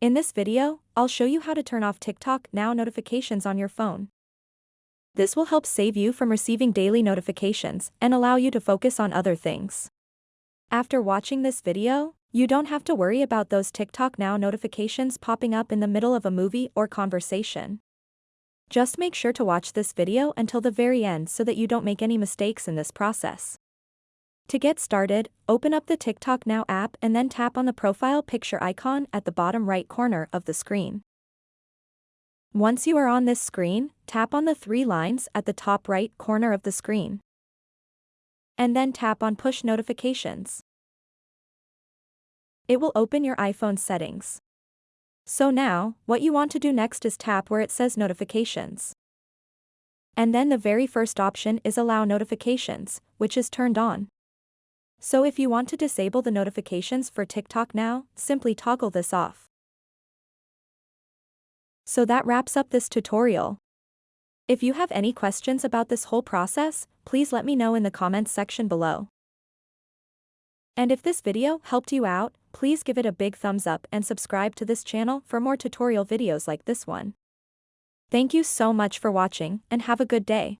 In this video, I'll show you how to turn off TikTok Now notifications on your phone. This will help save you from receiving daily notifications and allow you to focus on other things. After watching this video, you don't have to worry about those TikTok Now notifications popping up in the middle of a movie or conversation. Just make sure to watch this video until the very end so that you don't make any mistakes in this process. To get started, open up the TikTok Now app and then tap on the profile picture icon at the bottom right corner of the screen. Once you are on this screen, tap on the three lines at the top right corner of the screen. And then tap on Push Notifications. It will open your iPhone settings. So now, what you want to do next is tap where it says Notifications. And then the very first option is Allow Notifications, which is turned on. So if you want to disable the notifications for TikTok Now, simply toggle this off. So that wraps up this tutorial. If you have any questions about this whole process, please let me know in the comments section below. And if this video helped you out, please give it a big thumbs up and subscribe to this channel for more tutorial videos like this one. Thank you so much for watching and have a good day.